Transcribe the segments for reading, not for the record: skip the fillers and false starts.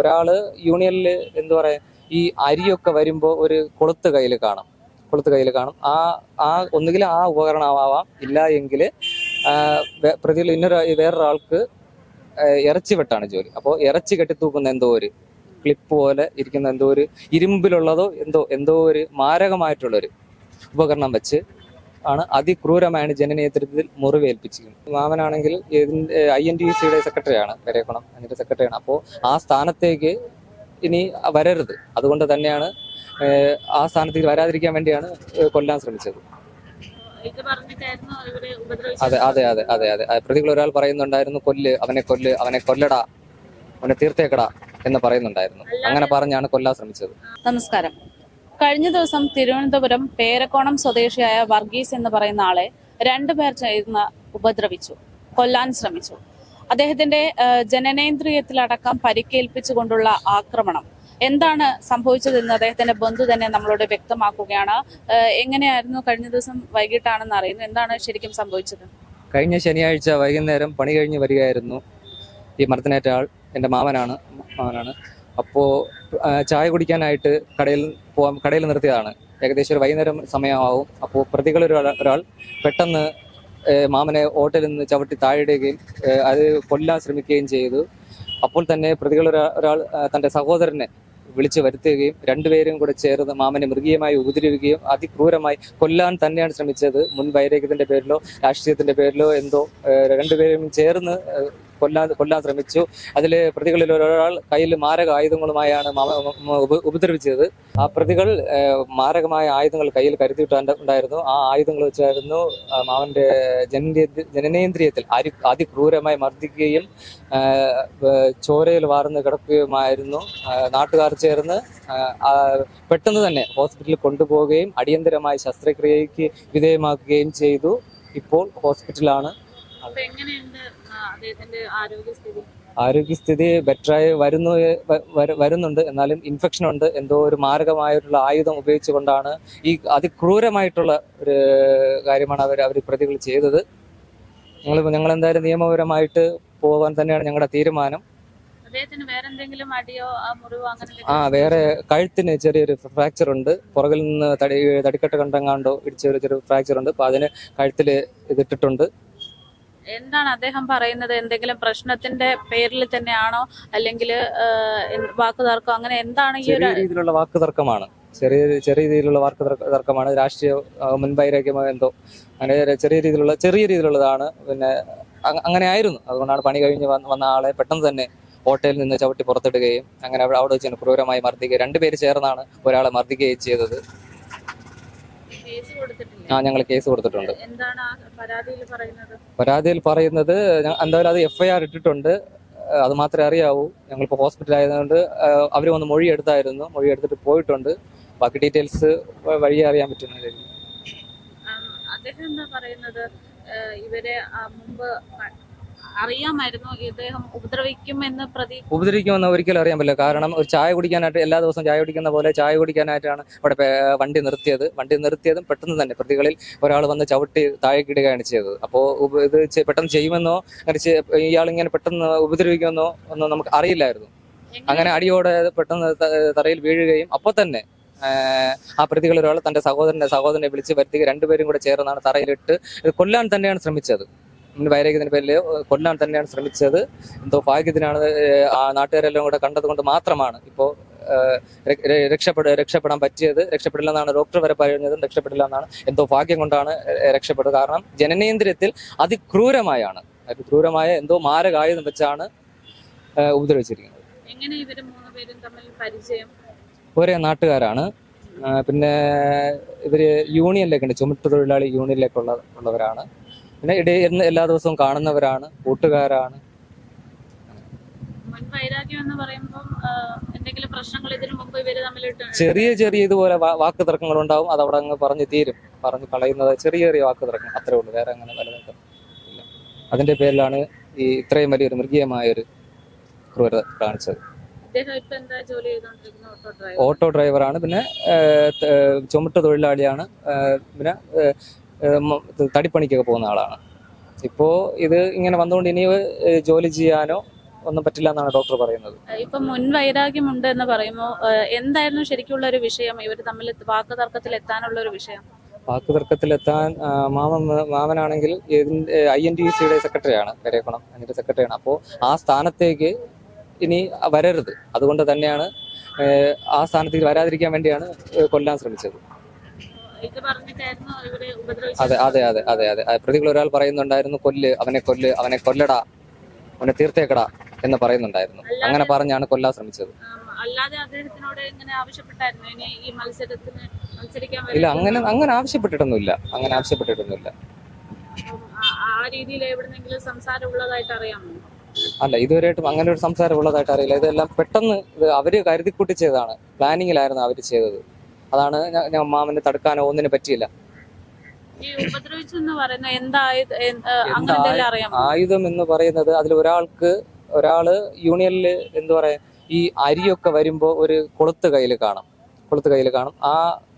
ഒരാള് യൂണിയനിൽ എന്താ പറയാ ഈ അരിയൊക്കെ വരുമ്പോ ഒരു കൊളുത്ത് കയ്യിൽ കാണും. ആ ആ ഒന്നുകിൽ ആ ഉപകരണമാവാം, ഇല്ല എങ്കിൽ പ്രതികൾ വേറൊരാൾക്ക് ഇറച്ചി വെട്ടാണ് ജോലി. അപ്പോൾ ഇറച്ചി കെട്ടിത്തൂക്കുന്ന എന്തോ ഒരു ക്ലിപ്പ് പോലെ ഇരിക്കുന്ന എന്തോ ഒരു ഇരുമ്പിലുള്ളതോ എന്തോ ഒരു മാരകമായിട്ടുള്ളൊരു ഉപകരണം വെച്ച് ആണ് അതിക്രൂരമായാണ് ജനനേതൃത്വത്തിൽ മുറിവേൽപ്പിച്ചിരിക്കുന്നത്. മാമനാണെങ്കിൽ INTUC-യുടെ സെക്രട്ടറിയാണ്, പെരേക്കുളം അതിന്റെ സെക്രട്ടറിയാണ്. അപ്പോൾ ആ സ്ഥാനത്തേക്ക് ഇനി വരരുത്. അതുകൊണ്ട് തന്നെയാണ് ആ സ്ഥാനത്തേക്ക് വരാതിരിക്കാൻ വേണ്ടിയാണ് കൊല്ലാൻ ശ്രമിച്ചത്. അതെ അതെ അതെ അതെ അതെ പ്രതികൾ ഒരാൾ പറയുന്നുണ്ടായിരുന്നു, അവനെ കൊല്ലടാ, അവനെ തീർത്തേക്കടാ എന്ന് പറയുന്നുണ്ടായിരുന്നു. അങ്ങനെ പറഞ്ഞാണ് കൊല്ലാൻ ശ്രമിച്ചത്. നമസ്കാരം. കഴിഞ്ഞ ദിവസം തിരുവനന്തപുരം പേരക്കോണം സ്വദേശിയായ വർഗീസ് എന്ന് പറയുന്ന ആളെ രണ്ടുപേർ ചേർന്ന് ഉപദ്രവിച്ചു, കൊല്ലാൻ ശ്രമിച്ചു. അദ്ദേഹത്തിന്റെ ജനനേന്ദ്രിയത്തിലടക്കം പരിക്കേൽപ്പിച്ചുകൊണ്ടുള്ള ആക്രമണം. എന്താണ് സംഭവിച്ചതെന്ന് അദ്ദേഹത്തിന്റെ ബന്ധു തന്നെ നമ്മളോട് വ്യക്തമാക്കുകയാണ്. എങ്ങനെയായിരുന്നു? കഴിഞ്ഞ ദിവസം വൈകിട്ടാണെന്ന് അറിയുന്നു. എന്താണ് ശരിക്കും സംഭവിച്ചത്? കഴിഞ്ഞ ശനിയാഴ്ച വൈകുന്നേരം പണി കഴിഞ്ഞ് വരികയായിരുന്നു ഈ മർദ്ദനേറ്റ ആൾ. എൻ്റെ മാമനാണ്. അപ്പോൾ ചായ കുടിക്കാനായിട്ട് കടയിൽ നിർത്തിയതാണ്. ഏകദേശം ഒരു വൈകുന്നേരം സമയമാവും. അപ്പോൾ പ്രതികളിൽ ഒരാൾ പെട്ടെന്ന് മാമനെ ഹോട്ടലിൽ നിന്ന് ചവിട്ടി താഴെയിടുകയും അത് കൊല്ലാൻ ശ്രമിക്കുകയും ചെയ്തു. അപ്പോൾ തന്നെ ഒരാൾ തൻ്റെ സഹോദരനെ വിളിച്ചു വരുത്തുകയും രണ്ടുപേരും കൂടെ ചേർന്ന് മാമനെ മൃഗീയമായി ഉപദ്രവിക്കുകയും അതിക്രൂരമായി കൊല്ലാൻ തന്നെയാണ് ശ്രമിച്ചത്. മുൻ വൈരാഗ്യത്തിന്റെ പേരിലോ രാഷ്ട്രീയത്തിന്റെ പേരിലോ എന്തോ രണ്ടുപേരും ചേർന്ന് കൊല്ലാൻ ശ്രമിച്ചു. അതിൽ പ്രതികളിൽ ഒരാൾ കയ്യിൽ മാരക ആയുധങ്ങളുമായാണ് ഉപദ്രവിച്ചത്. ആ പ്രതികൾ മാരകമായ ആയുധങ്ങൾ കയ്യിൽ കരുതിയിട്ടുണ്ടായിരുന്നു. ആ ആയുധങ്ങൾ വെച്ചായിരുന്നു മാമന്റെ ജനനേന്ദ്രിയത്തിൽ അതിക്രൂരമായി മർദ്ദിക്കുകയും ചോരയിൽ വാർന്ന് കിടക്കുകയുമായിരുന്നു. നാട്ടുകാർ ചേർന്ന് പെട്ടെന്ന് തന്നെ ഹോസ്പിറ്റലിൽ കൊണ്ടുപോവുകയും അടിയന്തരമായി ശസ്ത്രക്രിയയ്ക്ക് വിധേയമാക്കുകയും ചെയ്തു. ഇപ്പോൾ ഹോസ്പിറ്റലാണ്. ആരോഗ്യസ്ഥിതി ബെറ്ററായി വരുന്നുണ്ട്. എന്നാലും ഇൻഫെക്ഷൻ ഉണ്ട്. എന്തോ ഒരു മാരകമായിട്ടുള്ള ആയുധം ഉപയോഗിച്ചുകൊണ്ടാണ് ഈ അതിക്രൂരമായിട്ടുള്ള ഒരു കാര്യമാണ് അവർ പ്രതികൾ ചെയ്തത്. ഞങ്ങൾ എന്തായാലും നിയമപരമായിട്ട് പോകാൻ തന്നെയാണ് ഞങ്ങളുടെ തീരുമാനം. വേറെ കഴുത്തിന് ചെറിയൊരു ഫ്രാക്ചർ ഉണ്ട്. പുറകിൽ നിന്ന് തടിക്കട്ട കണ്ടങ്ങാണ്ടോ ഇടിച്ച ചെറിയ ഫ്രാക്ചർ ഉണ്ട്. അപ്പൊ അതിന് കഴുത്തില് ഇതിട്ടിട്ടുണ്ട്. എന്താണ് അദ്ദേഹം പറയുന്നത്? എന്തെങ്കിലും പ്രശ്നത്തിന്റെ പേരിൽ തന്നെയാണോ, അല്ലെങ്കിൽ വാക്കുതർക്കം, അങ്ങനെ എന്താണ്? ചെറിയ രീതിയിലുള്ള വാക്കുതർക്കമാണ്. ചെറിയ രീതിയിലുള്ള വാക്കുതർക്കമാണ്. രാഷ്ട്രീയ മുൻവൈരാഗ്യമോ എന്തോ അങ്ങനെ ചെറിയ രീതിയിലുള്ളതാണ്. പിന്നെ അങ്ങനെ ആയിരുന്നു. അതുകൊണ്ടാണ് പണി കഴിഞ്ഞ് വന്ന ആളെ പെട്ടെന്ന് തന്നെ ഹോട്ടലിൽ നിന്ന് ചവിട്ടി പുറത്തിടുകയും അങ്ങനെ അവിടെ വെച്ച് ക്രൂരമായി മർദ്ദിക്കുകയും രണ്ടുപേര് ചേർന്നാണ് ഒരാളെ മർദ്ദിക്കുകയും ചെയ്തത്. ഞങ്ങൾ കേസ് കൊടുത്തിട്ടുണ്ട്. പരാതിയിൽ പറയുന്നത് എന്തായാലും അത് FIR ഇട്ടിട്ടുണ്ട്. അത് മാത്രമേ അറിയാവൂ. ഞങ്ങളിപ്പോൾ ഹോസ്പിറ്റൽ ആയതുകൊണ്ട് അവർ വന്ന് മൊഴി എടുത്തിട്ട് പോയിട്ടുണ്ട്. ബാക്കി ഡീറ്റെയിൽസ് വഴിയെ അറിയാൻ പറ്റുന്നതായിരിക്കും. അദ്ദേഹം എന്താ പറയുന്നത്? ഇവരെ മുമ്പ് അറിയാമായിരുന്നു ഇദ്ദേഹം ഉപദ്രവിക്കുമെന്ന് ഒരിക്കലും അറിയാൻ പറ്റില്ല. കാരണം ഒരു ചായ കുടിക്കാനായിട്ട് എല്ലാ ദിവസവും ചായ കുടിക്കുന്ന പോലെ ചായ കുടിക്കാനായിട്ടാണ് അവിടെ വണ്ടി നിർത്തിയതും പെട്ടെന്ന് തന്നെ പ്രതികളിൽ ഒരാൾ വന്ന് ചവിട്ടി താഴേക്കിടുകയാണ് ചെയ്തത്. അപ്പോൾ ഇത് പെട്ടെന്ന് ചെയ്യുമെന്നോ ഇയാളിങ്ങനെ പെട്ടെന്ന് ഉപദ്രവിക്കുമെന്നോ ഒന്നും നമുക്ക് അറിയില്ലായിരുന്നു. അങ്ങനെ അടിയോടെ പെട്ടെന്ന് തറയിൽ വീഴുകയും അപ്പോൾ തന്നെ ആ പ്രതികളിൽ ഒരാൾ തന്റെ സഹോദരനെ വിളിച്ച് വരുത്തി രണ്ടുപേരും കൂടെ ചേർന്നാണ് തറയിലിട്ട് കൊല്ലാൻ തന്നെയാണ് ശ്രമിച്ചത്. വൈരാഗ്യത്തിന്റെ പേരിൽ കൊല്ലാൻ തന്നെയാണ് ശ്രമിച്ചത്. എന്തോ ഭാഗ്യത്തിനാണ് ആ നാട്ടുകാരെല്ലാം കൂടെ കണ്ടത് കൊണ്ട് മാത്രമാണ് ഇപ്പോൾ രക്ഷപ്പെടാൻ പറ്റിയത്. രക്ഷപ്പെടില്ലെന്നാണ് ഡോക്ടർ വരെ പറഞ്ഞത്. രക്ഷപ്പെടില്ല എന്നാണ്. എന്തോ ഭാഗ്യം കൊണ്ടാണ് രക്ഷപ്പെട്ടത്. കാരണം ജനനേന്ദ്രിയത്തിൽ അതിക്രൂരമായ എന്തോ മാരകായുധം വെച്ചാണ് ഉപദ്രവിച്ചിരിക്കുന്നത്. ഒരേ നാട്ടുകാരാണ്. പിന്നെ ഇവര് യൂണിയനിലേക്ക് ഉണ്ട്, ചുമട്ടുതൊഴിലാളി യൂണിയനിലേക്കുള്ളവരാണ്. പിന്നെ ഇടയിൽ എല്ലാ ദിവസവും കാണുന്നവരാണ്, കൂട്ടുകാരാണ്. ചെറിയ ഇതുപോലെ വാക്ക് തർക്കങ്ങൾ ഉണ്ടാവും. അതവിടെ അങ്ങ് പറഞ്ഞു കളയുന്നത് ചെറിയ വാക്ക് തർക്കം, അത്രേ ഉള്ളൂ. വേറെ അങ്ങനെ വലുതൊക്കെ ഇല്ല. അതിന്റെ പേരിലാണ് ഈ ഇത്രയും വലിയൊരു മൃഗീയമായൊരു ക്രൂരത കാണിച്ചത്. ഓട്ടോ ഡ്രൈവറാണ്. പിന്നെ ചുമട്ട് തൊഴിലാളിയാണ്. പിന്നെ തടിപ്പണിക്കൊക്കെ പോകുന്ന ആളാണ്. ഇപ്പോൾ ഇത് ഇങ്ങനെ വന്നുകൊണ്ട് ഇനി ജോലി ചെയ്യാനോ ഒന്നും പറ്റില്ല എന്നാണ് ഡോക്ടർ പറയുന്നത്. ഇപ്പൊ മുൻ വൈരാഗ്യമുണ്ട് എന്ന് പറയുമ്പോൾ എന്തായിരുന്നു ശരിക്കുള്ള ഒരു വിഷയം, ഇവർ തമ്മിൽ വാക്ക് തർക്കത്തിൽ എത്താനുള്ള ഒരു വിഷയം? വാക്ക് തർക്കത്തിലെത്താൻ മാമനാണെങ്കിൽ INTUC-യുടെ സെക്രട്ടറിയാണ്, പേരേക്കുളം അതിന്റെ സെക്രട്ടറിയാണ്. അപ്പോൾ ആ സ്ഥാനത്തേക്ക് ഇനി വരരുത്, അതുകൊണ്ട് തന്നെയാണ് ആ സ്ഥാനത്തേക്ക് വരാതിരിക്കാൻ വേണ്ടിയാണ് കൊല്ലാൻ ശ്രമിച്ചത്. ഇത് പറഞ്ഞിട്ടായിരുന്നു ഇവരെ ഉപദ്രവിച്ചത്? അതെ അതെ അതെ അതെ അതെ പ്രതികൾ ഒരാൾ പറയുന്നുണ്ടായിരുന്നു, അവനെ കൊല്ലടാ, അവനെ തീർത്തേക്കടാ എന്ന് പറയുന്നുണ്ടായിരുന്നു. അങ്ങനെ പറഞ്ഞാണ് കൊല്ലാൻ ശ്രമിച്ചത്. അല്ലാതെ അദ്ദേഹത്തിനോട് ഇങ്ങനെ ആവശ്യപ്പെട്ടായിരുന്നു ഇനി ഈ മത്സരത്തിന് മത്സരിക്കാൻ ഇല്ല, അങ്ങനെ ആവശ്യപ്പെട്ടിട്ടൊന്നുമില്ല. ആ രീതിയിൽ എവിടെന്നെങ്കിലും സംസാരം ഉള്ളതായിട്ട് അറിയാമോ? അല്ല, ഇതുവരെയായിട്ടും അങ്ങനെ ഒരു സംസാരം ഉള്ളതായിട്ട് അറിയില്ല. ഇതെല്ലാം പെട്ടെന്ന് അവര് കരുതിക്കൂട്ടി ചെയ്തതാണ്, പ്ലാനിങ്ങിലായിരുന്നു അവര് ചെയ്തത്. അതാണ് ഞാൻ മാമനെ തടുക്കാനോ ഒന്നിനെ പറ്റിയില്ല. ഈ ഉപദ്രവിച്ചു എന്ന് പറയുന്നത് എന്താ അറിയാമോ? ആയുധം എന്ന് പറയുന്നത് അതിൽ ഒരാള് യൂണിയനിൽ എന്താ പറയാ, ഈ അരിയൊക്കെ വരുമ്പോ ഒരു കൊളുത്ത് കയ്യിൽ കാണും.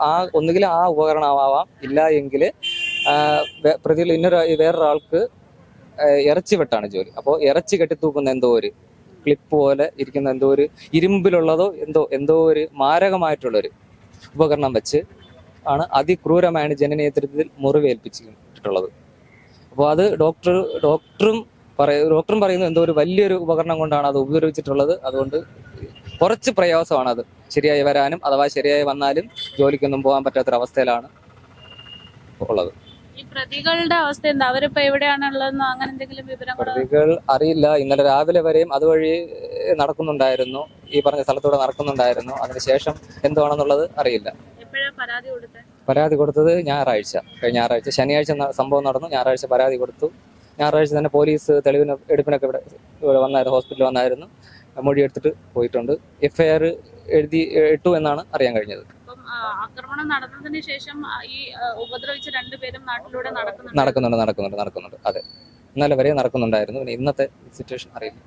ആ ഒന്നുകിൽ ആ ഉപകരണമാവാം, ഇല്ല എങ്കിൽ പ്രതിയിൽ വേറൊരാൾക്ക് ഇറച്ചി വെട്ടാണ് ജോലി. അപ്പോൾ ഇറച്ചി കെട്ടിത്തൂക്കുന്ന എന്തോ ഒരു ക്ലിപ്പ് പോലെ ഇരിക്കുന്ന എന്തോ ഒരു ഇരുമ്പിലുള്ളതോ എന്തോ ഒരു മാരകമായിട്ടുള്ളൊരു ഉപകരണം വെച്ച് ആണ് അതിക്രൂരമായാണ് ജനനേതൃത്വത്തിൽ മുറിവേൽപ്പിച്ചിട്ടുള്ളത്. അപ്പോൾ അത് ഡോക്ടറും പറയുന്നു എന്തോ ഒരു വലിയൊരു ഉപകരണം കൊണ്ടാണ് അത് ഉപദ്രവിച്ചിട്ടുള്ളത്. അതുകൊണ്ട് കുറച്ച് പ്രയാസമാണ് അത് ശരിയായി വരാനും, അഥവാ ശരിയായി വന്നാലും ജോലിക്കൊന്നും പോകാൻ പറ്റാത്തൊരവസ്ഥയിലാണ് ഉള്ളത്. ഈ പ്രതികളുടെ അവസ്ഥ എന്താ? അവരിപ്പോ എവിടെയാണുള്ളതെന്നോ അങ്ങനെ എന്തെങ്കിലും വിവരം? പ്രതികൾ അറിയില്ല. ഇന്നലെ രാവിലെ വരെയും അതുവഴി നടക്കുന്നുണ്ടായിരുന്നു, ഈ പറഞ്ഞ സ്ഥലത്തൂടെ നടക്കുന്നുണ്ടായിരുന്നു. അതിനുശേഷം എന്താണെന്നുള്ളത് അറിയില്ല. പരാതി കൊടുത്തത് കഴിഞ്ഞ ഞായറാഴ്ച. ശനിയാഴ്ച സംഭവം നടന്നു, ഞായറാഴ്ച പരാതി കൊടുത്തു. ഞായറാഴ്ച തന്നെ പോലീസ് തെളിവിന് എടുപ്പിനൊക്കെ ഇവിടെ വന്നായിരുന്നു, ഹോസ്പിറ്റലിൽ വന്നായിരുന്നു, മൊഴി എടുത്തിട്ട് പോയിട്ടുണ്ട്. FIR ഇട്ടു എന്നാണ് അറിയാൻ കഴിഞ്ഞത്. ആക്രമണം നടന്നതിന് ശേഷം ഈ ഉപദ്രവിച്ച രണ്ടുപേരും നാട്ടിലൂടെ നടക്കുന്നുണ്ട്. അതെ, ഇന്നലെ വരെ നടക്കുന്നുണ്ടായിരുന്നു. പിന്നെ ഇന്നത്തെ സിറ്റുവേഷൻ അറിയില്ല.